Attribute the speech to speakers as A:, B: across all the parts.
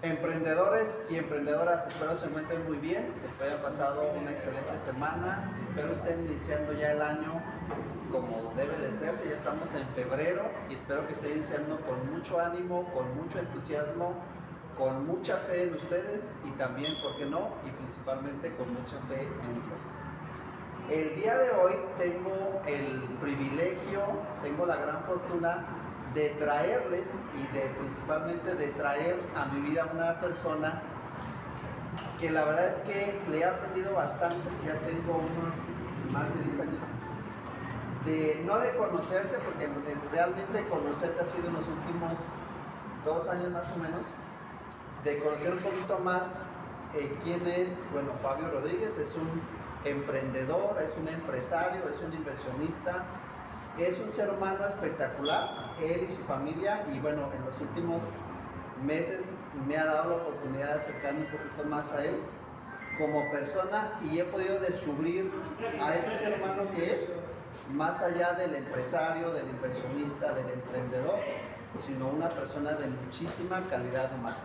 A: Emprendedores y emprendedoras, espero se encuentren muy bien, espero hayan pasado una excelente semana, espero estén iniciando ya el año como debe de ser, si ya estamos en febrero, y espero que estén iniciando con mucho ánimo, con mucho entusiasmo, con mucha fe en ustedes y también, ¿por qué no? Y principalmente con mucha fe en Dios. El día de hoy tengo el privilegio, tengo la gran fortuna de traerles y principalmente de traer a mi vida una persona que la verdad es que le he aprendido bastante. Ya tengo unos más de 10 años no de conocerte, porque realmente conocerte ha sido en los últimos 2 años más o menos, de conocer un poquito más quién es. Bueno, Fabio Rodríguez es un emprendedor, es un empresario, es un inversionista. Es un ser humano espectacular, él y su familia, y bueno, en los últimos meses me ha dado la oportunidad de acercarme un poquito más a él como persona y he podido descubrir a ese ser humano que es, más allá del empresario, del inversionista, del emprendedor, sino una persona de muchísima calidad humana.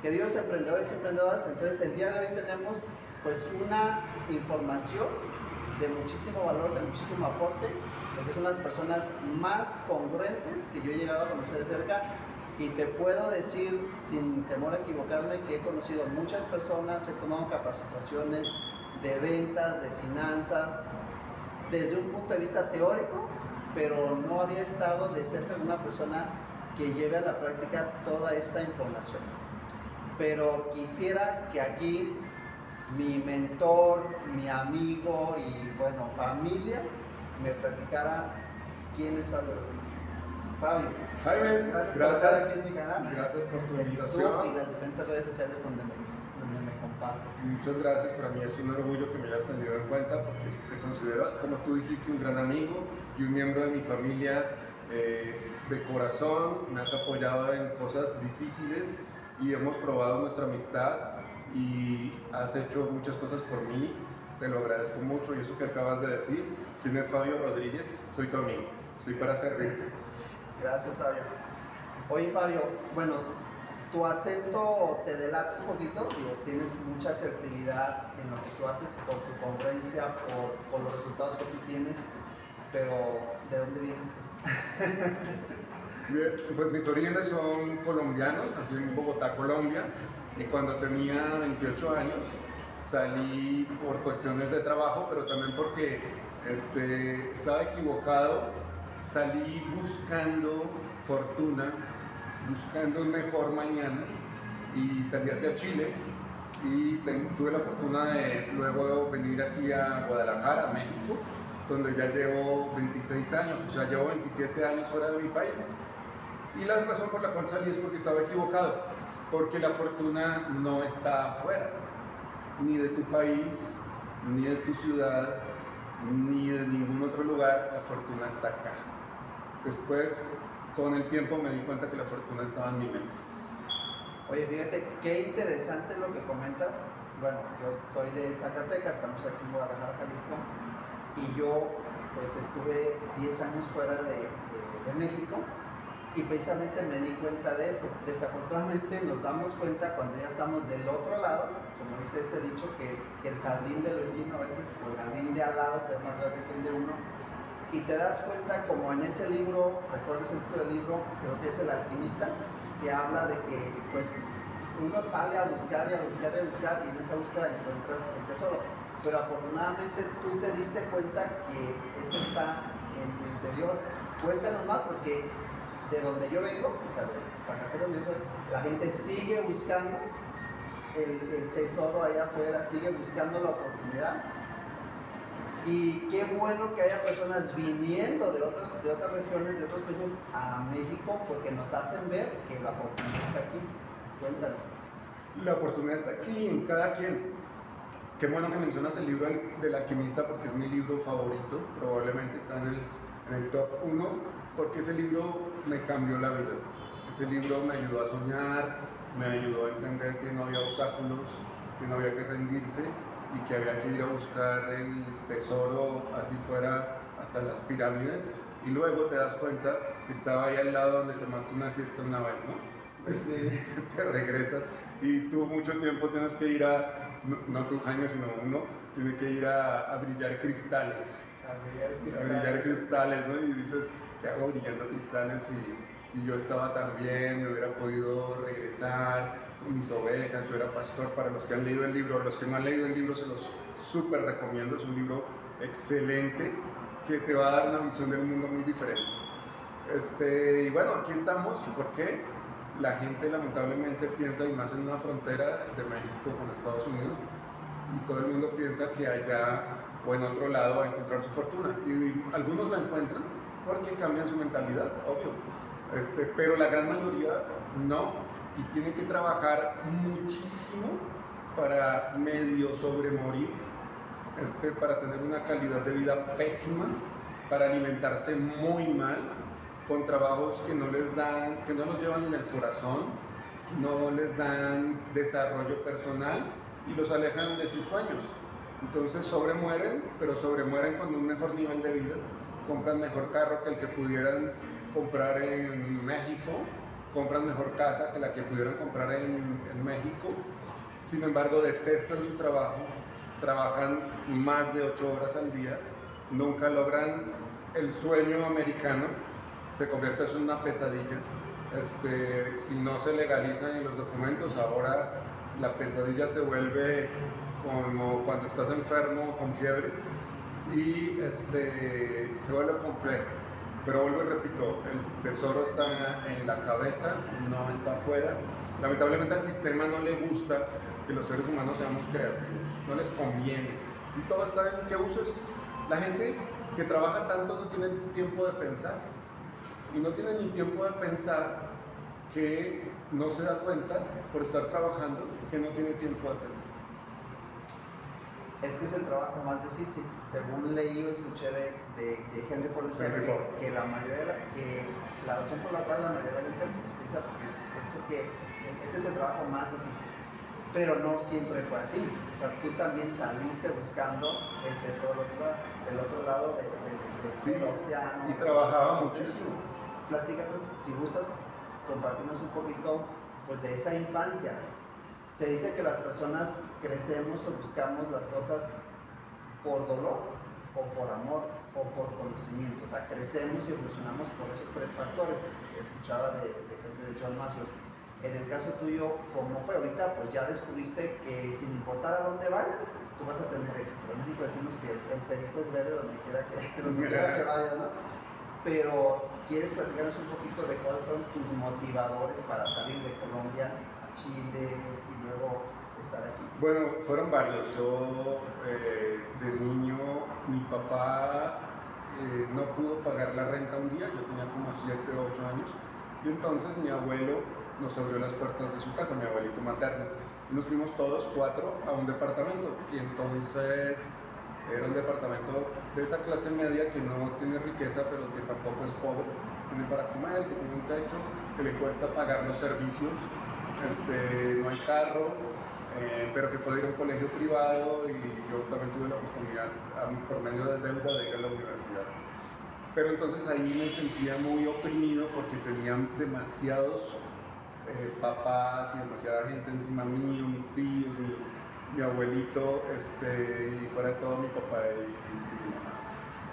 A: Queridos emprendedores y emprendedoras, entonces el día de hoy tenemos pues una información de muchísimo valor, de muchísimo aporte, porque son las personas más congruentes que yo he llegado a conocer de cerca, y te puedo decir sin temor a equivocarme que he conocido muchas personas, he tomado capacitaciones de ventas, de finanzas, desde un punto de vista teórico, pero no había estado de cerca de una persona que lleve a la práctica toda esta información. Pero quisiera que aquí mi mentor, mi amigo y bueno, familia, me platicara quién es Fabio Rodríguez. Fabio,
B: Jaime,
A: gracias por estar aquí en mi canal.
B: Gracias por tu
A: En
B: invitación.
A: YouTube y las diferentes redes sociales donde me comparto.
B: Muchas gracias, para mí es un orgullo que me hayas tenido en cuenta porque te consideras, como tú dijiste, un gran amigo y un miembro de mi familia de corazón. Me has apoyado en cosas difíciles y hemos probado nuestra amistad y has hecho muchas cosas por mí, te lo agradezco mucho. Y eso que acabas de decir, ¿quién es Fabio Rodríguez? Soy tu amigo, estoy para servirte.
A: Gracias, Fabio. Oye, Fabio, bueno, tu acento te delata un poquito, digo, tienes mucha asertividad en lo que tú haces por tu congruencia, por los resultados que tú tienes, pero ¿de dónde vienes tú?
B: Bien, pues mis orígenes son colombianos, nací en Bogotá, Colombia, y cuando tenía 28 años salí por cuestiones de trabajo, pero también porque estaba equivocado. Salí buscando fortuna, buscando un mejor mañana, y salí hacia Chile y tuve la fortuna de luego venir aquí a Guadalajara, a México, donde ya llevo 26 años, o sea, llevo 27 años fuera de mi país. Y la razón por la cual salí es porque estaba equivocado, porque la fortuna no está afuera, ni de tu país, ni de tu ciudad, ni de ningún otro lugar. La fortuna está acá. Después, con el tiempo, me di cuenta que la fortuna estaba en mi mente.
A: Oye, fíjate, qué interesante lo que comentas. Bueno, yo soy de Zacatecas, estamos aquí en Guadalajara, Jalisco, y yo pues estuve 10 años fuera de México, y precisamente me di cuenta de eso. Desafortunadamente nos damos cuenta cuando ya estamos del otro lado, como dice ese dicho, que el jardín del vecino a veces, o el jardín de al lado, se ve más grande que el de uno, y te das cuenta, como en ese libro, ¿recuerdas el título del libro? Creo que es El Alquimista, que habla de que pues uno sale a buscar y a buscar y a buscar, y en esa búsqueda encuentras el tesoro. Pero afortunadamente tú te diste cuenta que eso está en tu interior. Cuéntanos más, porque de donde yo vengo, o sea, de Zacatecas, la gente sigue buscando el tesoro allá afuera, sigue buscando la oportunidad. Y qué bueno que haya personas viniendo de otras regiones, de otros países a México, porque nos hacen ver que la oportunidad está aquí. Cuéntanos.
B: La oportunidad está aquí, en cada quien. Qué bueno que mencionas el libro del Alquimista, porque es mi libro favorito, probablemente está en el top 1, porque ese libro me cambió la vida. Ese libro me ayudó a soñar, me ayudó a entender que no había obstáculos, que no había que rendirse y que había que ir a buscar el tesoro, así fuera hasta las pirámides, y luego te das cuenta que estaba ahí al lado donde tomaste una siesta una vez, ¿no? te regresas y tú mucho tiempo tienes que ir no tú Jaime, sino uno, tiene que ir a brillar cristales. A brillar cristales, ¿no? Y dices, ¿qué hago brillando cristales? Si yo estaba tan bien, me hubiera podido regresar con mis ovejas, yo era pastor. Para los que han leído el libro, los que no han leído el libro se los súper recomiendo, es un libro excelente que te va a dar una visión del mundo muy diferente. Y bueno, aquí estamos. ¿Por qué? La gente lamentablemente piensa, y más en una frontera de México con Estados Unidos, y todo el mundo piensa que allá o en otro lado va a encontrar su fortuna. Y algunos la encuentran porque cambian su mentalidad, obvio. Pero la gran mayoría no, y tiene que trabajar muchísimo para medio sobremorir, para tener una calidad de vida pésima, para alimentarse muy mal, con trabajos que no les dan, que no los llevan en el corazón, no les dan desarrollo personal y los alejan de sus sueños. Entonces sobremueren, pero sobremueren con un mejor nivel de vida, compran mejor carro que el que pudieran comprar en México, compran mejor casa que la que pudieran comprar en México, sin embargo detestan su trabajo, trabajan más de 8 horas al día, nunca logran el sueño americano, se convierte en una pesadilla. Si no se legalizan en los documentos, ahora la pesadilla se vuelve como cuando estás enfermo con fiebre y se vuelve complejo. Pero vuelvo y repito, el tesoro está en la cabeza, no está afuera. Lamentablemente al sistema no le gusta que los seres humanos seamos creativos, no les conviene. Y todo está en qué uso es. La gente que trabaja tanto no tiene tiempo de pensar. Y no tiene ni tiempo de pensar que no se da cuenta por estar trabajando que no tiene tiempo de pensar.
A: Es que es el trabajo más difícil. Según leí o escuché de Henry Ford, que la mayoría que la razón por la cual la mayoría de la gente piensa es porque ese es el trabajo más difícil. Pero no siempre fue así. O sea, tú también saliste buscando el tesoro del otro lado del océano.
B: Y trabajaba muchísimo.
A: Platícanos, si gustas, compartirnos un poquito pues, de esa infancia. Se dice que las personas crecemos o buscamos las cosas por dolor o por amor o por conocimiento. O sea, crecemos y evolucionamos por esos 3 factores. Escuchaba de John Maxwell. En el caso tuyo, ¿cómo fue? Ahorita pues ya descubriste que sin importar a dónde vayas, tú vas a tener éxito. En México decimos que el perico es verde donde quiera que vaya, ¿no? Pero, ¿quieres platicarnos un poquito de cuáles fueron tus motivadores para salir de Colombia a Chile y luego estar aquí?
B: Bueno, fueron varios. Yo, de niño, mi papá no pudo pagar la renta un día, yo tenía como 7 o 8 años, y entonces mi abuelo nos abrió las puertas de su casa, mi abuelito materno, y nos fuimos todos 4 a un departamento, y entonces era un departamento de esa clase media que no tiene riqueza, pero que tampoco es pobre, tiene para comer, que tiene un techo, que le cuesta pagar los servicios, no hay carro, pero que puede ir a un colegio privado, y yo también tuve la oportunidad, por medio de deuda, de ir a la universidad. Pero entonces ahí me sentía muy oprimido porque tenían demasiados papás y demasiada gente encima mío, mis tíos, mi abuelito, y fuera de todo mi papá y mi mamá.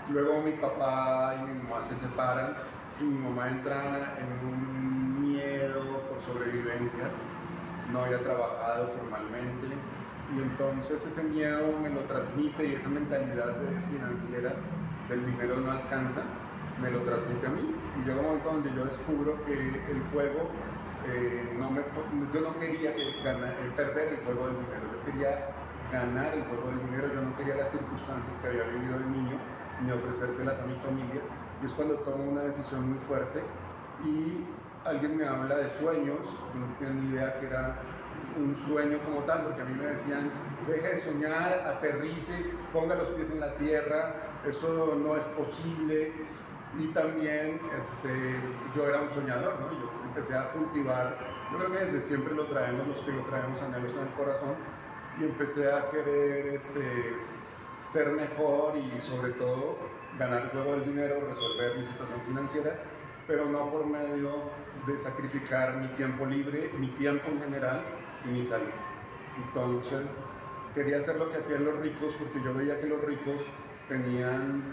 B: Luego mi papá y mi mamá se separan y mi mamá entra en un miedo por sobrevivencia, no había trabajado formalmente y entonces ese miedo me lo transmite y esa mentalidad financiera del dinero no alcanza, me lo transmite a mí y llega un momento donde yo descubro que el juego yo no quería perder el juego del dinero, yo quería ganar el juego del dinero, yo no quería las circunstancias que había vivido de niño ni ofrecérselas a mi familia y es cuando tomo una decisión muy fuerte y alguien me habla de sueños, yo no tenía ni idea que era un sueño como tal, porque a mí me decían deje de soñar, aterrice, ponga los pies en la tierra, eso no es posible y también yo era un soñador, ¿no? Yo empecé a cultivar, yo creo que desde siempre lo traemos, los que lo traemos anhelos en el corazón y empecé a querer ser mejor y sobre todo ganar el juego del dinero, resolver mi situación financiera pero no por medio de sacrificar mi tiempo libre, mi tiempo en general y mi salud. Entonces, quería hacer lo que hacían los ricos, porque yo veía que los ricos eran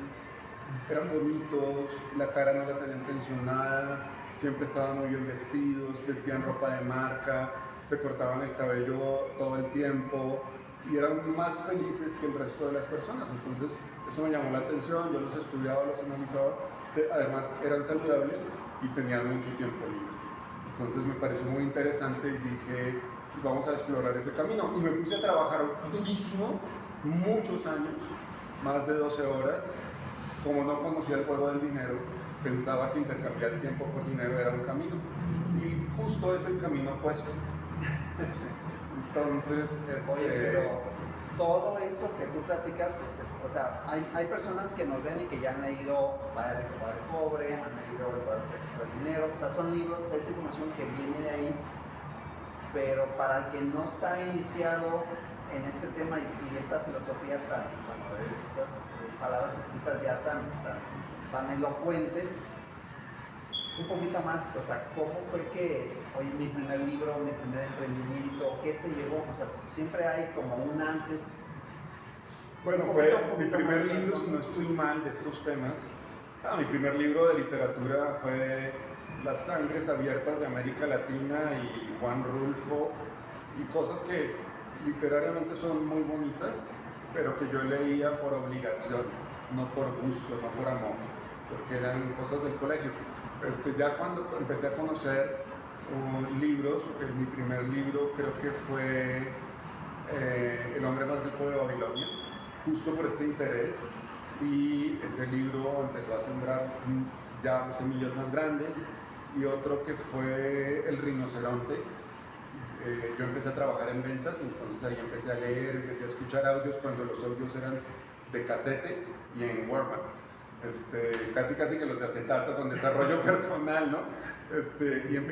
B: bonitos, la cara no la tenían tensionada, siempre estaban muy bien vestidos, vestían ropa de marca, se cortaban el cabello todo el tiempo y eran más felices que el resto de las personas. Entonces eso me llamó la atención, yo los estudiaba, los analizaba, además eran saludables y tenían mucho tiempo libre. Entonces me pareció muy interesante y dije, pues vamos a explorar ese camino. Y me puse a trabajar durísimo, muchos años, más de 12 horas. Como no conocía el juego del dinero, pensaba que intercambiar tiempo por dinero era un camino. Y justo es el camino opuesto. Entonces,
A: Oye, pero todo eso que tú platicas, pues, o sea, hay personas que nos ven y que ya han leído Para rico, para pobre, han leído Para el dinero, o sea, son libros, es información que viene de ahí, pero para el que no está iniciado en este tema y esta filosofía estas palabras quizás ya tan elocuentes, un poquito más, o sea, ¿cómo fue que, oye, mi primer libro, mi primer emprendimiento, qué te llevó? O sea, siempre hay como un antes.
B: Bueno, fue mi primer libro, si no estoy mal, de estos temas. Mi primer libro de literatura fue Las sangres abiertas de América Latina y Juan Rulfo, y cosas que literariamente son muy bonitas, pero que yo leía por obligación, no por gusto, no por amor, porque eran cosas del colegio. Ya cuando empecé a conocer libros, mi primer libro creo que fue El hombre más rico de Babilonia, justo por este interés, y ese libro empezó a sembrar ya semillas más grandes, y otro que fue El rinoceronte. Yo empecé a trabajar en ventas, entonces ahí empecé a leer, empecé a escuchar audios cuando los audios eran de casete y en Walkman. Casi que los de acetato con desarrollo personal, ¿no?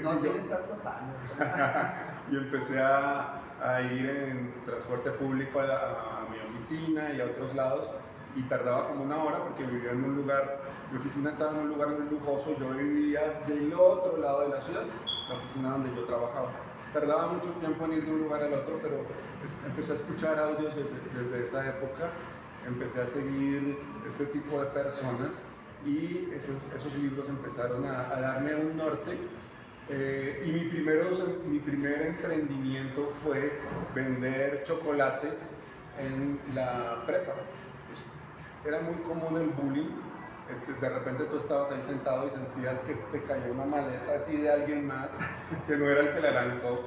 A: No tienes tantos años.
B: Y empecé a ir en transporte público a mi oficina y a otros lados, y tardaba como una hora porque vivía en un lugar, mi oficina estaba en un lugar muy lujoso, yo vivía del otro lado de la ciudad, la oficina donde yo trabajaba. Tardaba mucho tiempo en ir de un lugar al otro, pero empecé a escuchar audios desde esa época, empecé a seguir este tipo de personas, y esos libros empezaron a darme un norte. Y mi primer emprendimiento fue vender chocolates en la prepa. Era muy común el bullying. De repente tú estabas ahí sentado y sentías que te cayó una maleta así de alguien más que no era el que la lanzó,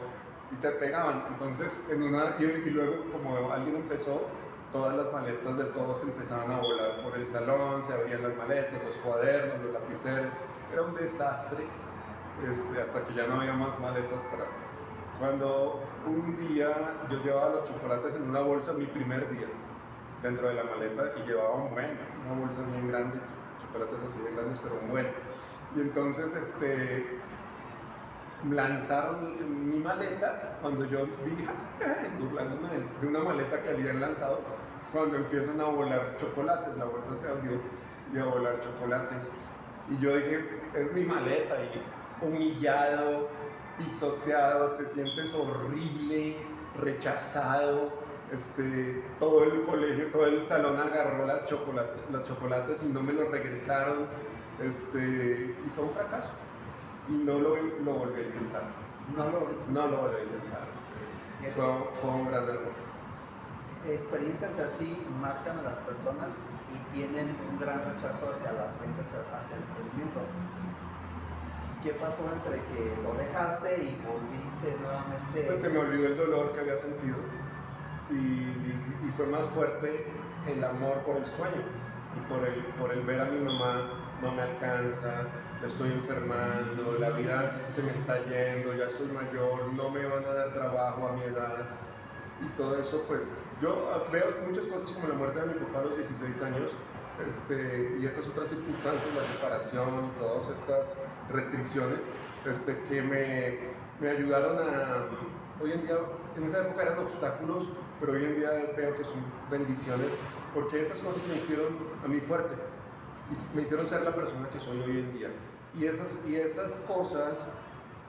B: y te pegaban. Entonces, y luego como alguien empezó, todas las maletas de todos empezaban a volar por el salón, se abrían las maletas, los cuadernos, los lapiceros. Era un desastre, hasta que ya no había más maletas para... Cuando un día yo llevaba los chocolates en una bolsa, mi primer día, dentro de la maleta, y llevaba una bolsa bien grande, chocolates así de grandes, pero un buen. Y entonces lanzaron mi maleta cuando yo vi, burlándome de una maleta que habían lanzado, cuando empiezan a volar chocolates, la bolsa se abrió y a volar chocolates. Y yo dije, es mi maleta, y humillado, pisoteado, te sientes horrible, rechazado. Todo el colegio, todo el salón agarró los chocolates y no me los regresaron, y fue un fracaso, y no lo volví a intentar.
A: ¿No lo viste?
B: No lo volví a intentar. Fue un gran error.
A: Experiencias así marcan a las personas y tienen un gran rechazo hacia las ventas, hacia el emprendimiento. ¿Qué pasó entre que lo dejaste y volviste nuevamente?
B: Pues se me olvidó el dolor que había sentido, y fue más fuerte el amor por el sueño, y por el ver a mi mamá, no me alcanza, me estoy enfermando, la vida se me está yendo, ya estoy mayor, no me van a dar trabajo a mi edad, y todo eso. Pues yo veo muchas cosas como la muerte de mi papá a los 16 años, y esas otras circunstancias, la separación y todas estas restricciones, que me ayudaron hoy en día, en esa época eran obstáculos, pero hoy en día veo que son bendiciones, porque esas cosas me hicieron a mí fuerte, y me hicieron ser la persona que soy hoy en día. Y esas cosas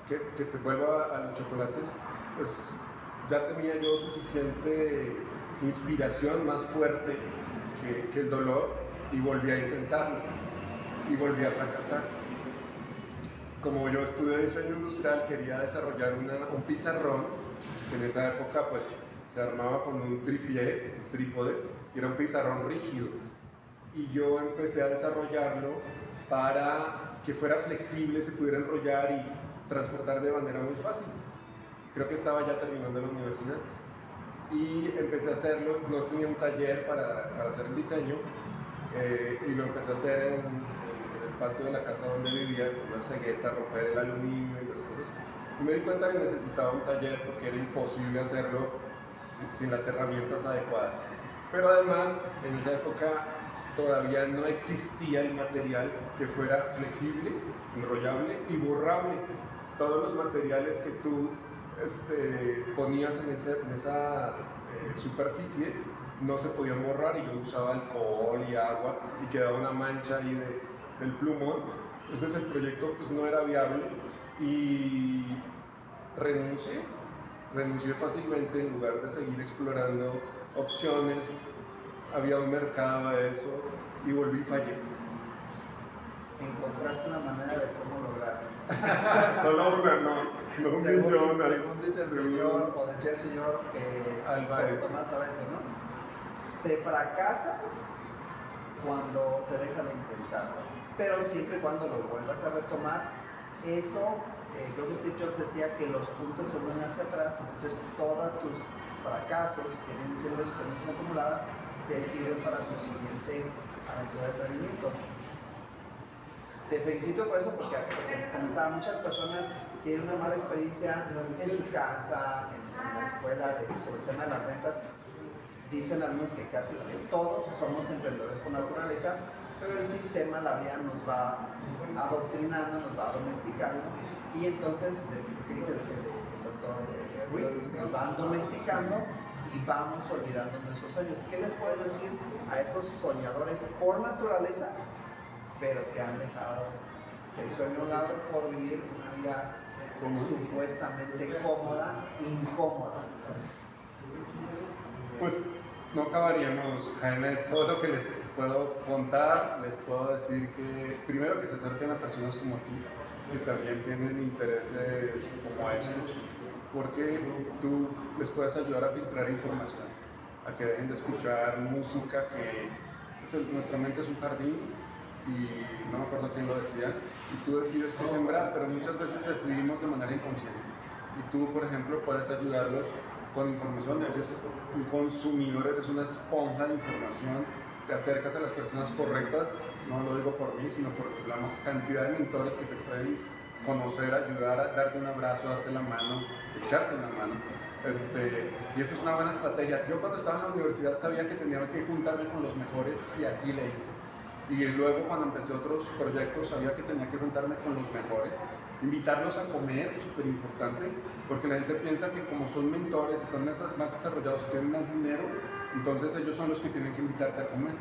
B: que te vuelvo a los chocolates, pues ya tenía yo suficiente inspiración más fuerte que el dolor y volví a intentarlo y volví a fracasar. Como yo estudié diseño industrial, quería desarrollar un pizarrón que en esa época pues se armaba con un trípode, y era un pizarrón rígido. Y yo empecé a desarrollarlo para que fuera flexible, se pudiera enrollar y transportar de manera muy fácil. Creo que estaba ya terminando la universidad y empecé a hacerlo. No tenía un taller para hacer el diseño, y lo empecé a hacer en el patio de la casa donde vivía, con una cegueta, romper el aluminio y las cosas. Y me di cuenta que necesitaba un taller porque era imposible hacerlo sin las herramientas adecuadas. Pero además, en esa época todavía no existía el material que fuera flexible, enrollable y borrable. Todos los materiales que tú ponías en esa superficie no se podían borrar, y yo usaba alcohol y agua y quedaba una mancha ahí del plumón. Entonces el proyecto pues no era viable y renuncié fácilmente en lugar de seguir explorando opciones. Había un mercado a eso y volví y fallé.
A: Encontraste una manera de cómo lograrlo.
B: Solo una, no un millón.
A: Según dice el señor, o decía el señor
B: Álvarez,
A: Tomás Álvarez, ¿no? Se fracasa cuando se deja de intentarlo, pero siempre y cuando lo vuelvas a retomar. Eso, creo que Steve Jobs decía que los puntos se unen hacia atrás, entonces todos tus fracasos, que vienen siendo experiencias acumuladas, te sirven para tu siguiente aventura de emprendimiento. Te felicito por eso, porque comentaba, muchas personas tienen una mala experiencia en su casa, en la escuela, sobre el tema de las rentas. Dicen algunos que casi todos somos emprendedores por naturaleza, pero el sistema, la vida, nos va adoctrinando, nos va domesticando, y entonces, ¿qué dice el doctor Ruiz? Nos van domesticando y vamos olvidando nuestros sueños. ¿Qué les puedes decir a esos soñadores por naturaleza, pero que han dejado el sueño a un lado por vivir una vida supuestamente cómoda, incómoda?
B: Pues no acabaríamos, Jaime. Todo lo que les puedo contar, les puedo decir que primero que se acerquen a personas como tú, que también tienen intereses como estos, porque tú les puedes ayudar a filtrar información, a que dejen de escuchar música, que nuestra mente es un jardín, y no me acuerdo quién lo decía, y tú decides qué sembrar, pero muchas veces decidimos de manera inconsciente. Y tú, por ejemplo, puedes ayudarlos con información. Eres un consumidor, eres una esponja de información, te acercas a las personas correctas. No lo digo por mí, sino por la cantidad de mentores que te pueden conocer, ayudar, darte un abrazo, darte la mano, echarte una mano. Y eso es una buena estrategia. Yo cuando estaba en la universidad sabía que tenía que juntarme con los mejores, y así le hice. Y luego cuando empecé otros proyectos sabía que tenía que juntarme con los mejores, invitarlos a comer, súper importante, porque la gente piensa que como son mentores, están más desarrollados, tienen más dinero, entonces ellos son los que tienen que invitarte a comer.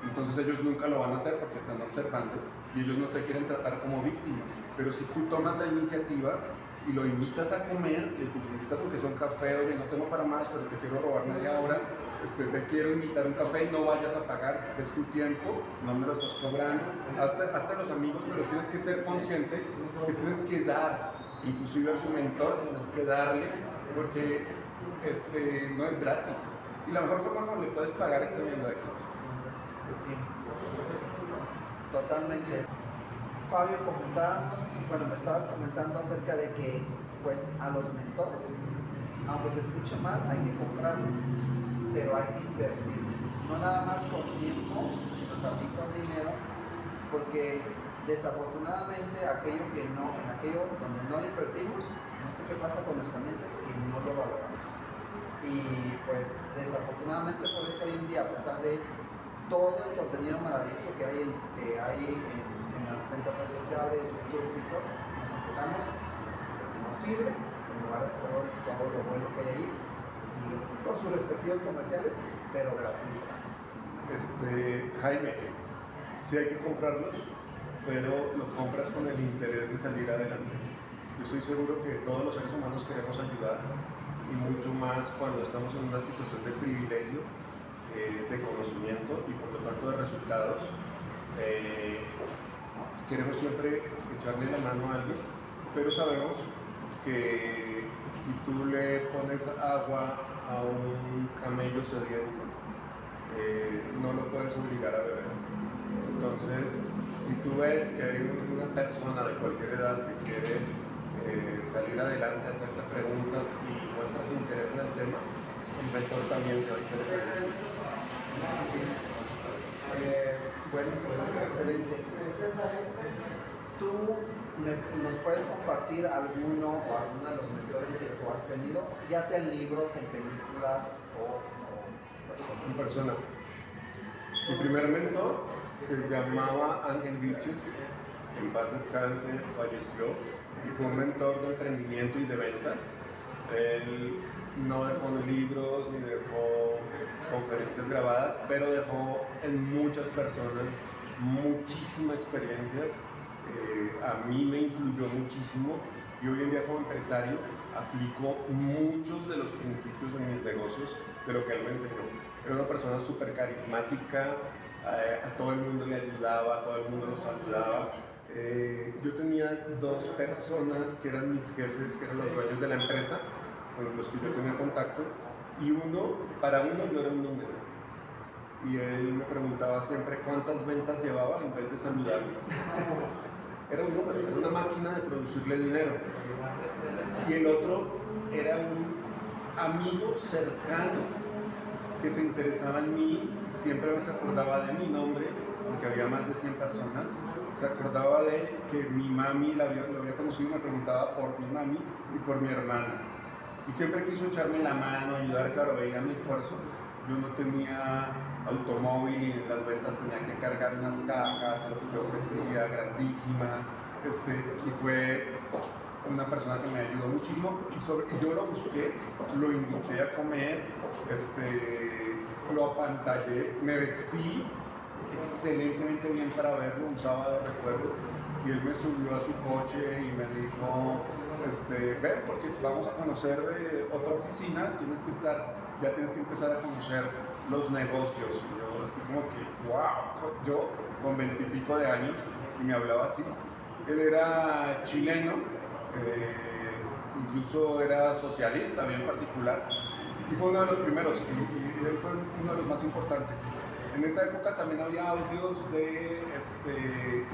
B: Entonces ellos nunca lo van a hacer porque están observando y ellos no te quieren tratar como víctima. Pero si tú tomas la iniciativa y lo invitas a comer, le invitas aunque sea un café, oye, no tengo para más, pero te quiero robar media hora, te quiero invitar a un café, y no vayas a pagar, es tu tiempo, no me lo estás cobrando, hasta los amigos, pero tienes que ser consciente que tienes que dar, inclusive a tu mentor tienes que darle, porque no es gratis. Y la mejor forma como le puedes pagar es teniendo éxito.
A: Sí, totalmente. Fabio, me estabas comentando acerca de que pues a los mentores, aunque se escuche mal, hay que comprarlos, pero hay que invertirlos, no nada más con tiempo, sino también con dinero, porque desafortunadamente en aquello donde no le invertimos, no sé qué pasa con nuestra mente, que no lo valoramos. Y pues desafortunadamente por eso hoy en día, a pesar de todo el contenido maravilloso que hay en las redes sociales, YouTube, TikTok, nos enfocamos en lo que nos sirve, en lugar de todo lo bueno que hay ahí, y con sus respectivos comerciales, pero gratuitos.
B: Jaime, sí hay que comprarlos, pero lo compras con el interés de salir adelante. Yo estoy seguro que todos los seres humanos queremos ayudar, y mucho más cuando estamos en una situación de privilegio, de conocimiento y por lo tanto de resultados. Queremos siempre echarle la mano a alguien, pero sabemos que si tú le pones agua a un camello sediento, no lo puedes obligar a beber. Entonces, si tú ves que hay una persona de cualquier edad que quiere salir adelante, hacerte preguntas y muestras interés en el tema, el mentor también se va a interesar.
A: Sí. Bueno, pues excelente. ¿Tú nos puedes compartir alguno o alguno de los mentores que tú has tenido, ya sea en libros, en películas o
B: En persona? Mi primer mentor se llamaba Ángel Vilches, en paz descanse, falleció, y fue un mentor de emprendimiento y de ventas. Él no dejó libros ni dejó conferencias grabadas, pero dejó en muchas personas muchísima experiencia. A mí me influyó muchísimo, y hoy en día como empresario aplico muchos de los principios en mis negocios de lo que él me enseñó. Era una persona súper carismática, a todo el mundo le ayudaba, a todo el mundo lo saludaba. Yo tenía dos personas que eran mis jefes, que eran los dueños de la empresa, con los que yo tenía contacto, y para uno yo era un número. Y él me preguntaba siempre cuántas ventas llevaba en vez de saludarme. Era un número, era una máquina de producirle dinero. Y el otro era un amigo cercano que se interesaba en mí, siempre se acordaba de mi nombre, aunque había más de 100 personas, se acordaba de que mi mami lo había conocido y me preguntaba por mi mami y por mi hermana. Y siempre quiso echarme la mano, ayudar, claro, veía mi esfuerzo. Yo no tenía automóvil y en las ventas tenía que cargar unas cajas, lo que yo ofrecía, grandísimas, y fue una persona que me ayudó muchísimo, y yo lo busqué, lo invité a comer, lo apantallé, me vestí excelentemente bien para verlo un sábado, recuerdo, y él me subió a su coche y me dijo, ven, porque vamos a conocer otra oficina, ya tienes que empezar a conocer los negocios. Y yo así como que, wow, yo con 20 y pico de años, y me hablaba así. Él era chileno, incluso era socialista, bien particular, y fue uno de los primeros, y él fue uno de los más importantes. En esa época también había audios de,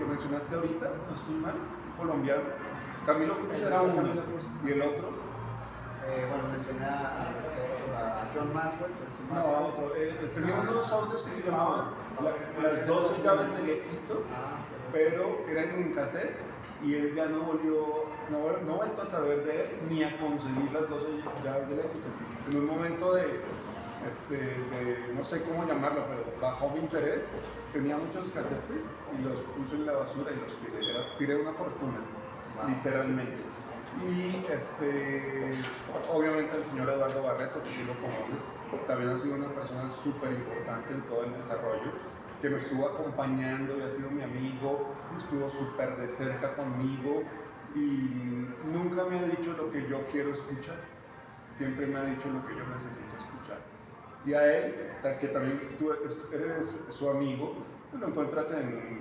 B: lo mencionaste ahorita, si no estoy mal, un colombiano. Camilo Cruz era uno, y el otro.
A: Bueno, mencioné a John Maxwell.
B: No, a otro. Tenía unos audios que se llamaban Las 12 llaves del éxito, pero eran en cassette, y él ya no volvió a saber de él ni a conseguir las 12 llaves del éxito. En un momento de no sé cómo llamarlo, pero bajó mi interés, tenía muchos cassettes y los puse en la basura y los tiré una fortuna, literalmente. Y obviamente el señor Eduardo Barreto, que tú lo conoces, también ha sido una persona súper importante en todo el desarrollo, que me estuvo acompañando y ha sido mi amigo, estuvo súper de cerca conmigo, y nunca me ha dicho lo que yo quiero escuchar, siempre me ha dicho lo que yo necesito escuchar. Y a él, que también tú eres su amigo, lo encuentras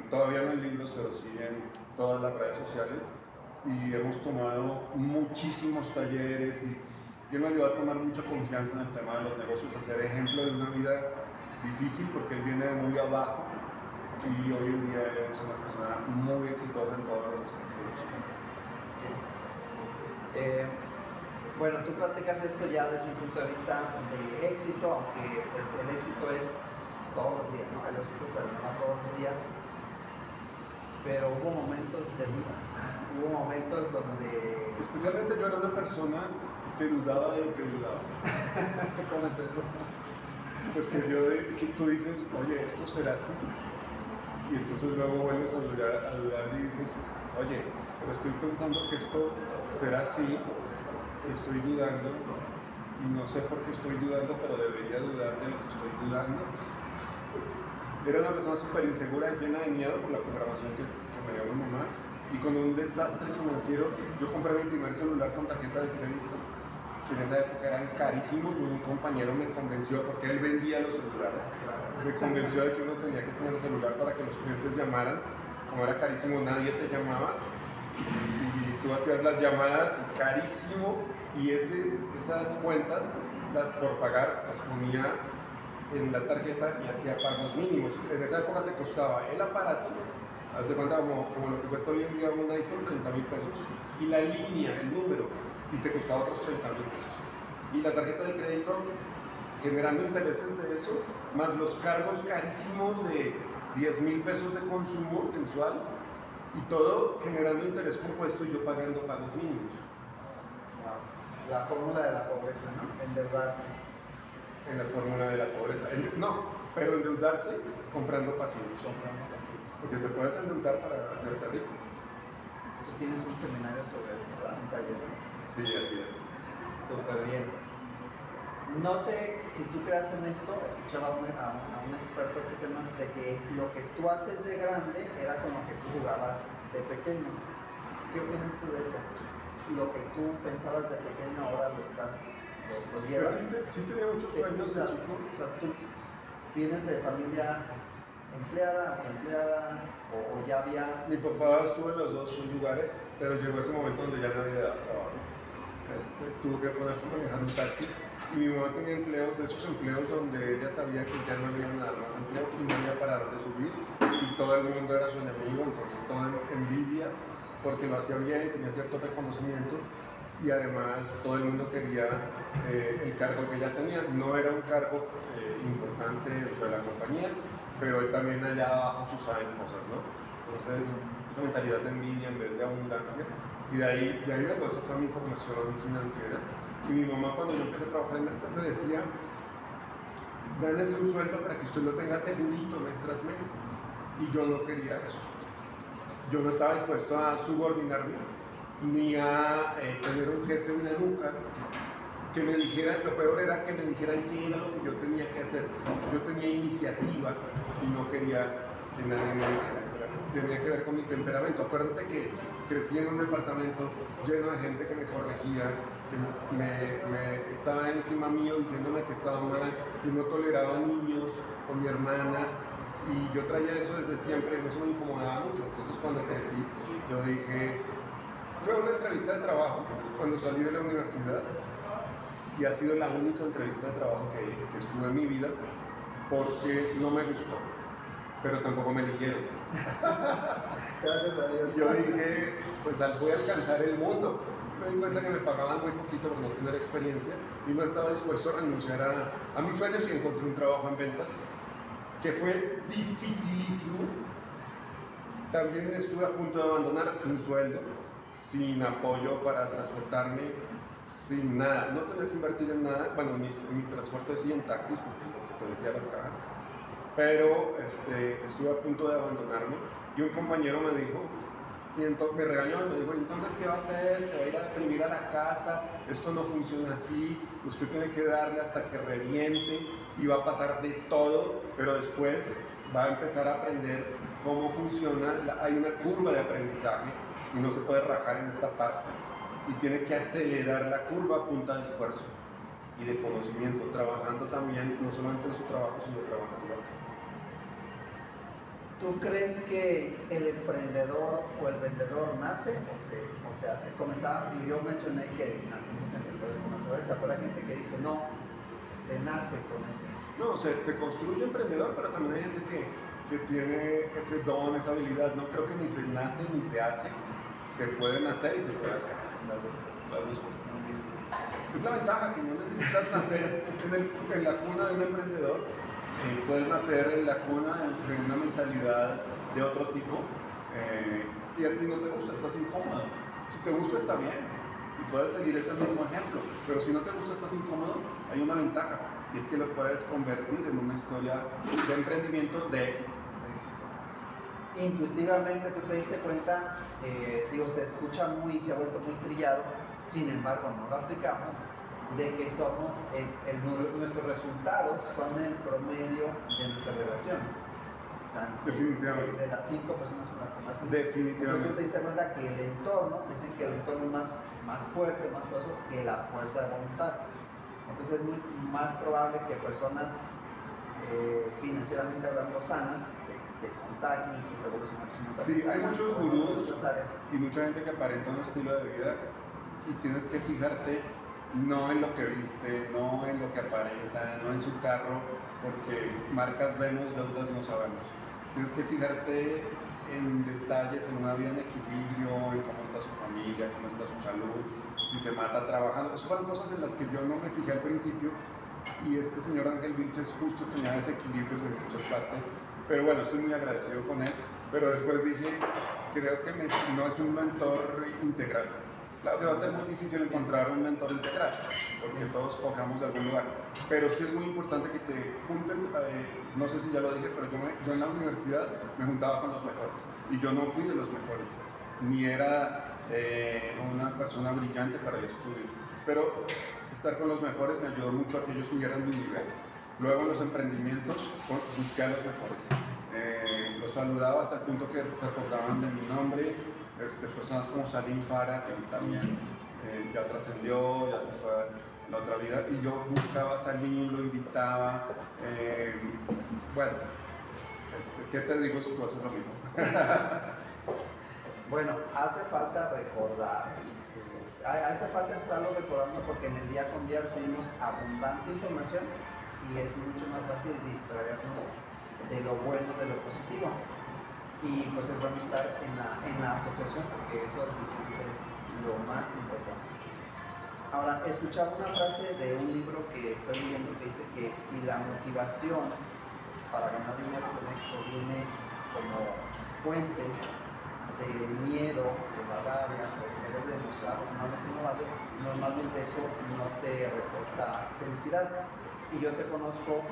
B: todavía no en libros, pero sí en todas las redes sociales, y hemos tomado muchísimos talleres, y él me ayudó a tomar mucha confianza en el tema de los negocios, a ser ejemplo de una vida difícil, porque él viene de muy abajo, y hoy en día es una persona muy exitosa en todos los aspectos.
A: Bueno, tú platicas esto ya desde un punto de vista de éxito, aunque pues el éxito es todos los días, ¿no? El éxito se da todos los días, pero hubo momentos de vida, hubo momentos donde...
B: Especialmente yo era una persona que dudaba de lo que dudaba.
A: ¿Cómo es eso?
B: Pues que tú dices, oye, ¿esto será así? Y entonces luego vuelves a dudar y dices, oye, pero estoy pensando que esto será así, estoy dudando, y no sé por qué estoy dudando, pero debería dudar de lo que estoy dudando. Era una persona súper insegura, llena de miedo por la programación que que me dio mi mamá, y con un desastre financiero, yo compré mi primer celular con tarjeta de crédito, que en esa época eran carísimos. Un compañero me convenció, porque él vendía los celulares, me convenció de que uno tenía que tener un celular para que los clientes llamaran. Como era carísimo, nadie te llamaba, y tú hacías las llamadas, y carísimo, y esas cuentas por pagar las ponía en la tarjeta y hacía pagos mínimos. En esa época te costaba el aparato, haz de cuenta como lo que cuesta hoy en día un iPhone, 30,000 pesos, y la línea, el número, y te costaba otros 30,000 pesos. Y la tarjeta de crédito generando intereses de eso, más los cargos carísimos de 10,000 pesos de consumo mensual, y todo generando interés compuesto y yo pagando pagos mínimos.
A: La fórmula de la pobreza, ¿no? Endeudarse.
B: En la fórmula de la pobreza. No, pero endeudarse comprando pasivos.
A: Comprando pasivos.
B: Porque te puedes endeudar para hacerte rico.
A: Tú tienes un seminario sobre eso, ¿verdad? Un taller.
B: Sí, así es.
A: Súper bien. No sé si tú creas en esto, escuchaba a un experto de este tema, de que lo que tú haces de grande era con lo que tú jugabas de pequeño. ¿Qué opinas tú de eso? Lo que tú pensabas de pequeño ahora lo llevas.
B: Sí tenía muchos sueños de chico.
A: O sea, tú vienes de familia empleada o ya había...
B: Mi papá estuvo en los dos lugares, pero llegó ese momento donde ya nadie le daba trabajo. Tuvo que ponerse a manejar un taxi, y mi mamá tenía empleos, de esos empleos donde ella sabía que ya no le iban a dar más empleo y no había parado de subir, y todo el mundo era su enemigo, entonces todo envidias, porque lo hacía bien, tenía cierto reconocimiento, y además todo el mundo quería el cargo que ella tenía. No era un cargo importante dentro de la compañía, pero él también allá abajo suceden cosas, ¿no? Entonces, esa mentalidad de envidia en vez de abundancia, y de ahí luego eso fue mi formación financiera. Y mi mamá, cuando yo empecé a trabajar en ventas, me decía: gánese un sueldo para que usted lo tenga segurito mes tras mes. Y yo no quería eso. Yo no estaba dispuesto a subordinarme, ni a tener un jefe en la nuca que me dijeran. Lo peor era que me dijeran qué era lo que yo tenía que hacer. Yo tenía iniciativa y no quería que nadie me dijera. Tenía que ver con mi temperamento. Acuérdate que crecí en un departamento lleno de gente que me corregía, que me estaba encima mío diciéndome que estaba mal, que no toleraba niños con mi hermana, y yo traía eso desde siempre, y eso me incomodaba mucho. Entonces, cuando crecí, yo dije, fue una entrevista de trabajo cuando salí de la universidad, y ha sido la única entrevista de trabajo que estuve en mi vida, porque no me gustó, pero tampoco me eligieron.
A: Gracias a Dios.
B: Yo dije, pues voy a alcanzar el mundo. Me di cuenta que me pagaban muy poquito por no tener experiencia, y no estaba dispuesto a renunciar a mis sueños, y encontré un trabajo en ventas que fue dificilísimo. También estuve a punto de abandonar, sin sueldo, sin apoyo para transportarme, sin nada, no tener que invertir en nada. Bueno, mi transporte sí, en taxis, porque lo que te decía, las cajas. Pero estuve a punto de abandonarme, y un compañero me dijo, y entonces me regañó y me dijo: entonces, ¿qué va a hacer? ¿Se va a ir a deprimir a la casa? Esto no funciona así, usted tiene que darle hasta que reviente, y va a pasar de todo, pero después va a empezar a aprender cómo funciona. Hay una curva de aprendizaje y no se puede rajar en esta parte, y tiene que acelerar la curva a punta de esfuerzo y de conocimiento, trabajando también, no solamente en su trabajo, sino trabajando.
A: ¿Tú crees que el emprendedor o el vendedor nace o se hace? Comentaba, y yo mencioné que nacimos emprendedores con naturaleza, pero hay gente que dice no, se nace con eso.
B: No, se construye emprendedor, pero también hay gente que tiene ese don, esa habilidad. No creo que ni se nace ni se hace, se puede nacer y se puede hacer.
A: Las dos cosas.
B: Es la ventaja, que no necesitas nacer en la cuna de un emprendedor. Puedes nacer en la cuna de una mentalidad de otro tipo, y a ti no te gusta, estás incómodo. Si te gusta, está bien, y puedes seguir ese mismo ejemplo, pero si no te gusta, estás incómodo, hay una ventaja, y es que lo puedes convertir en una historia de emprendimiento de éxito.
A: Intuitivamente tú te diste cuenta, se escucha se ha vuelto muy trillado, sin embargo no lo aplicamos, de que somos, nuestros resultados son el promedio de nuestras relaciones. O sea,
B: Definitivamente.
A: de las 5 personas con las que más convives.
B: Definitivamente.
A: Entonces tú te diste cuenta que el entorno, dicen que el entorno es más fuerte, más poderoso que la fuerza de voluntad. Entonces es más probable que personas financieramente hablando sanas te contagien y te revolucionen.
B: Sí, hay muchos gurús y mucha gente que aparenta un estilo de vida y tienes que fijarte no en lo que viste, no en lo que aparenta, no en su carro, porque marcas vemos, deudas no sabemos. Tienes que fijarte en detalles, en una vida en equilibrio, en cómo está su familia, cómo está su salud, si se mata trabajando. Esas fueron cosas en las que yo no me fijé al principio y este señor Ángel Vilches justo tenía desequilibrios en muchas partes, pero bueno, estoy muy agradecido con él, pero después dije, creo que no es un mentor integral. Claro que va a ser muy difícil encontrar un mentor integral, porque todos cogemos de algún lugar, pero sí es muy importante que te juntes, no sé si ya lo dije, pero yo en la universidad me juntaba con los mejores, y yo no fui de los mejores, ni era una persona brillante para el estudio, pero estar con los mejores me ayudó mucho a que ellos subieran mi nivel. Luego en los emprendimientos busqué a los mejores, los saludaba hasta el punto que se acordaban de mi nombre. Personas como Salim Farah, que también ya trascendió, ya se fue a la otra vida, y yo buscaba a Salim, lo invitaba. Bueno, ¿qué te digo si tú haces lo mismo?
A: Bueno, hace falta recordar, hace falta estarlo recordando porque en el día con día recibimos abundante información y es mucho más fácil distraernos de lo bueno, de lo positivo. Y pues es bueno estar en la asociación porque eso es lo más importante. Ahora, escuchaba una frase de un libro que estoy leyendo que dice que si la motivación para ganar dinero con esto viene como fuente del miedo, de la rabia, de querer demostrar normalmente eso no te reporta felicidad. Y yo te conozco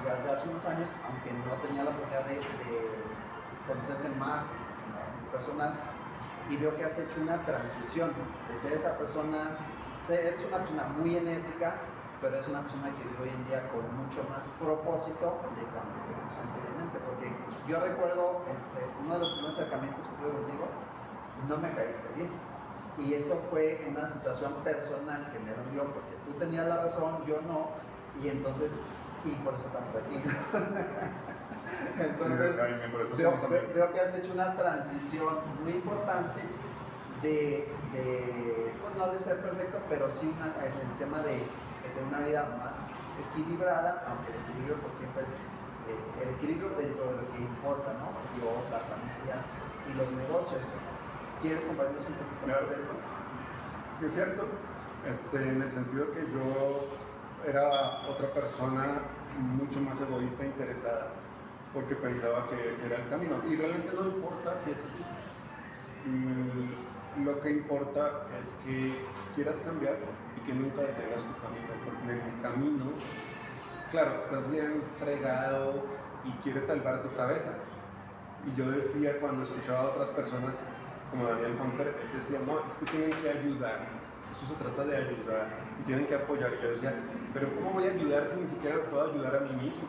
A: desde hace unos años, aunque no tenía la oportunidad de conocerte más personal, y veo que has hecho una transición de ser esa persona, eres una persona muy enérgica, pero es una persona que vive hoy en día con mucho más propósito de cuando te conocí anteriormente, porque yo recuerdo uno de los primeros acercamientos que tuve contigo, no me caíste bien, y eso fue una situación personal que me dolió, porque tú tenías la razón, yo no, y entonces, y por eso estamos aquí. Entonces,
B: sí,
A: creo que has hecho una transición muy importante de pues no de ser perfecto, pero sí en el tema de tener una vida más equilibrada, aunque el equilibrio pues siempre es el equilibrio dentro de lo que importa, ¿no? Dios, la familia y los negocios. ¿Quieres compartirnos un poquito más de eso?
B: Sí, es cierto, en el sentido que yo era otra persona mucho más egoísta e interesada, porque pensaba que ese era el camino, y realmente no importa si es así. Lo que importa es que quieras cambiar y que nunca detengas tu camino, porque en el camino, claro, estás bien fregado y quieres salvar tu cabeza. Y yo decía, cuando escuchaba a otras personas como Daniel Hunter, él decía, no, es que tienen que ayudar, esto se trata de ayudar y tienen que apoyar. Y yo decía, pero ¿cómo voy a ayudar si ni siquiera puedo ayudar a mí mismo?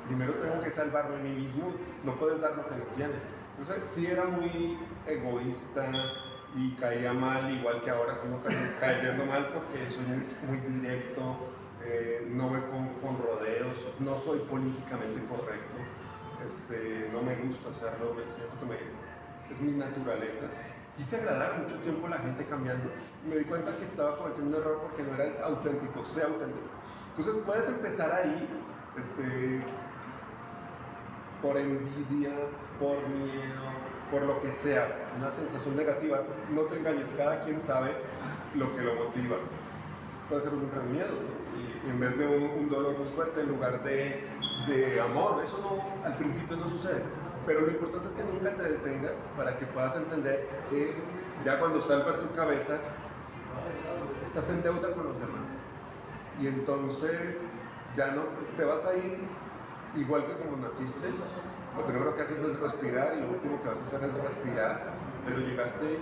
B: Primero tengo que salvarme a mí mismo, no puedes dar lo que no tienes. Entonces sí era muy egoísta y caía mal, igual que ahora sigo cayendo mal porque soy muy directo, no me pongo con rodeos, no soy políticamente correcto, no me gusta hacerlo, siento que es mi naturaleza. Quise agradar mucho tiempo a la gente cambiando, me di cuenta que estaba cometiendo un error porque no era auténtico, sé auténtico. Entonces puedes empezar ahí, por envidia, por miedo, por lo que sea, una sensación negativa. No te engañes, cada quien sabe lo que lo motiva. Puede ser un gran miedo, ¿no? Y en vez de un dolor muy fuerte, en lugar de amor, eso no, al principio no sucede. Pero lo importante es que nunca te detengas para que puedas entender que ya cuando salvas tu cabeza, estás en deuda con los demás. Y entonces ya no te vas a ir igual que como naciste. Lo primero que haces es respirar y lo último que vas a hacer es respirar, pero llegaste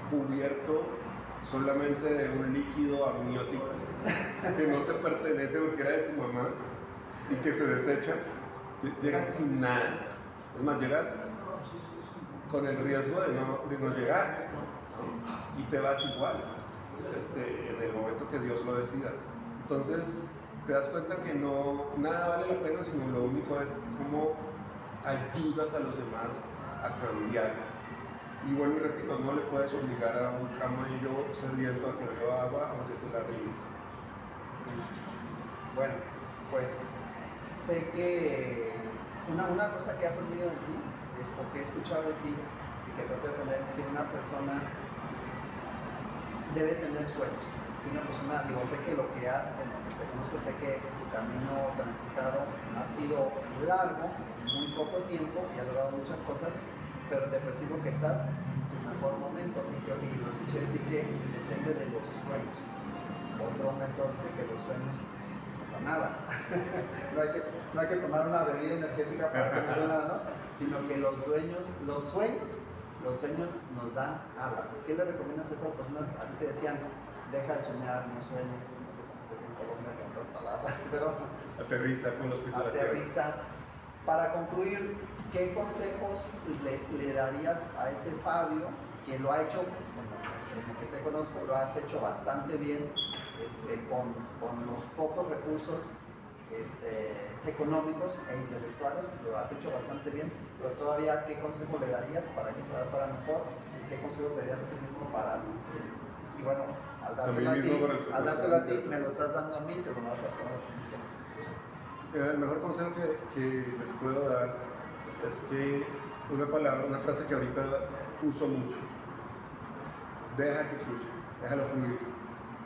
B: cubierto solamente de un líquido amniótico que no te pertenece porque era de tu mamá y que se desecha, Llegas sin nada. Es más, llegas con el riesgo de no llegar, ¿sí? Y te vas igual, en el momento que Dios lo decida. Entonces, te das cuenta que nada vale la pena, sino lo único es cómo ayudas a los demás a cambiar. Y vuelvo y repito, no le puedes obligar a un camello sediento a que beba agua aunque se la ríes.
A: Sí. Bueno, pues sé que una cosa que he aprendido de ti, o que he escuchado de ti y que trato de aprender, es que una persona debe tener sueños. Una persona, digo, sé que lo que has, en lo que te conozco, sé que tu camino transitado ha sido largo, en muy poco tiempo, y has logrado muchas cosas, pero te percibo que estás en tu mejor momento, y lo escuché de ti que depende de los sueños. Otro mentor dice que los sueños no son nada. no hay que tomar una bebida energética para tener nada, ¿no? Sino que los sueños nos dan alas. ¿Qué le recomiendas a esas personas? A ti te decían, deja de soñar, no sueñes, no sé cómo sería en Colombia con otras palabras, pero
B: aterriza con los pies a la tierra.
A: Aterriza. Para concluir, ¿qué consejos le darías a ese Fabio que lo ha hecho, en lo que te conozco, lo has hecho bastante bien, con los pocos recursos económicos e intelectuales, lo has hecho bastante bien, pero todavía, ¿qué consejo le darías para que fuera mejor? ¿Qué consejo te darías a ti mismo para y bueno, al dártelo a ti, me lo estás dando a mí, se lo vas a todas las personas que nos escuchan?
B: El mejor consejo que les puedo dar es que una frase que ahorita uso mucho: deja que fluya, déjalo fluir.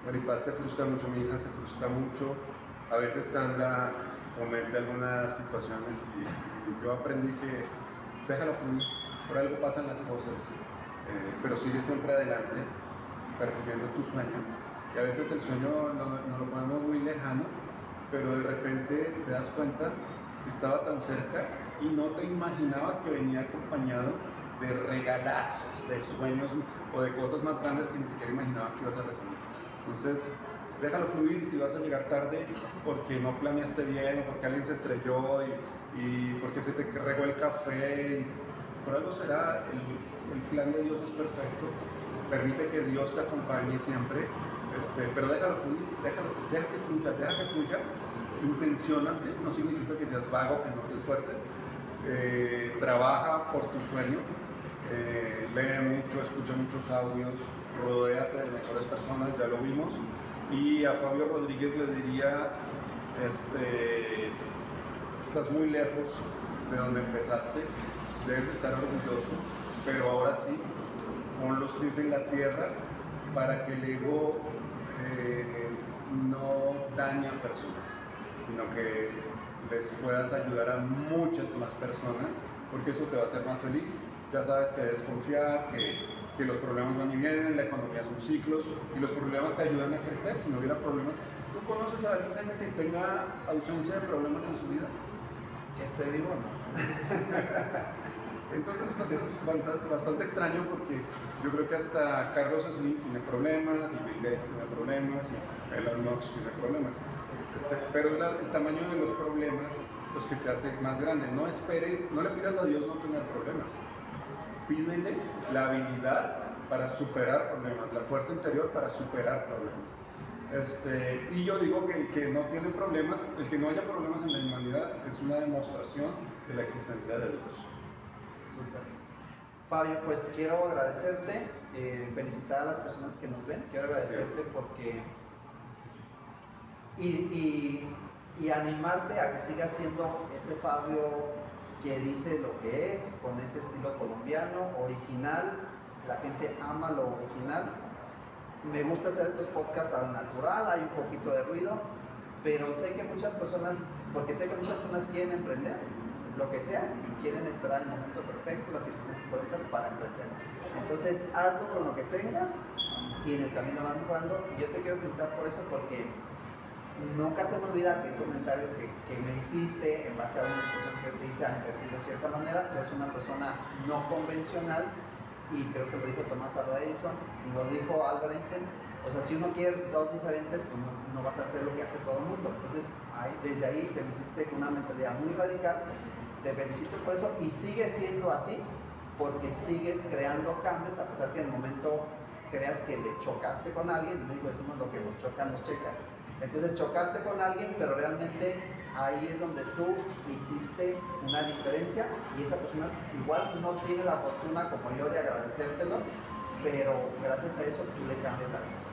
B: Maripaz se frustra mucho, mi hija se frustra mucho, a veces Sandra comete algunas situaciones y yo aprendí que déjalo fluir, por algo pasan las cosas, pero sigue siempre adelante, persiguiendo tu sueño. Y a veces el sueño no lo ponemos muy lejano, pero de repente te das cuenta que estaba tan cerca y no te imaginabas que venía acompañado de regalazos, de sueños o de cosas más grandes que ni siquiera imaginabas que ibas a recibir. Entonces, déjalo fluir. Si vas a llegar tarde porque no planeaste bien, o porque alguien se estrelló y porque se te regó el café, por algo será. El plan de Dios es perfecto. Permite que Dios te acompañe siempre, pero déjalo fluir, deja que fluya. Intenciónate, no significa que seas vago, que no te esfuerces. Trabaja por tu sueño, lee mucho, escucha muchos audios, rodéate de mejores personas, ya lo vimos. Y a Fabio Rodríguez le diría, estás muy lejos de donde empezaste, debes estar orgulloso, pero ahora sí, pon los pies en la tierra para que el ego no dañe a personas, sino que les puedas ayudar a muchas más personas, porque eso te va a hacer más feliz. Ya sabes que debes confiar, que los problemas van y vienen, la economía son ciclos y los problemas te ayudan a crecer. Si no hubiera problemas, ¿tú conoces a alguien que tenga ausencia de problemas en su vida?
A: Que esté vivo, ¿no?
B: Entonces es bastante extraño, porque yo creo que hasta Carlos Slim tiene problemas, y Bill Gates tiene problemas, y Elon Musk tiene problemas. Pero el tamaño de los problemas los que te hace más grande. No le pidas a Dios no tener problemas. Pídele la habilidad para superar problemas, la fuerza interior para superar problemas. Y yo digo que el que no tiene problemas, el que no haya problemas en la humanidad, es una demostración de la existencia de Dios.
A: Súper. Fabio, pues quiero agradecerte, felicitar a las personas que nos ven, quiero agradecerte porque y animarte a que sigas siendo ese Fabio que dice lo que es, con ese estilo colombiano, original. La gente ama lo original. Me gusta hacer estos podcasts al natural, hay un poquito de ruido, pero sé que muchas personas quieren emprender, lo que sea, y quieren esperar el momento perfecto, las circunstancias correctas para emprender. Entonces, hazlo con lo que tengas y en el camino van jugando. Y yo te quiero felicitar por eso, porque nunca se me olvida aquel comentario que me hiciste en base a una discusión que te hice a invertir de cierta manera. Tú eres una persona no convencional, y creo que lo dijo Thomas Alva Edison y lo dijo Albert Einstein: O sea, si uno quiere resultados diferentes, pues no vas a hacer lo que hace todo el mundo. Entonces, desde ahí te me hiciste con una mentalidad muy radical. Te felicito por eso y sigue siendo así, porque sigues creando cambios a pesar que en el momento creas que le chocaste con alguien. En México decimos lo que nos choca, nos checa. Entonces chocaste con alguien, pero realmente ahí es donde tú hiciste una diferencia y esa persona igual no tiene la fortuna como yo de agradecértelo, pero gracias a eso tú le cambias la vida.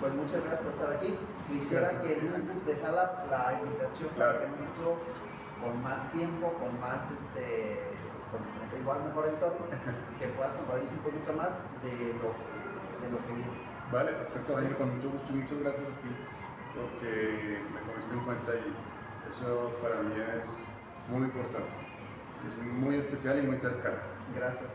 A: Pues muchas gracias por estar aquí. Quisiera que dejar la invitación para que en un futuro, con más tiempo, con más con igual mejor entorno, que puedas compartirse un poquito más de lo que vive.
B: Vale, perfecto, Daniel, con mucho gusto y muchas gracias a ti porque me tuviste en cuenta y eso para mí es muy importante, es muy especial y muy cercano.
A: Gracias.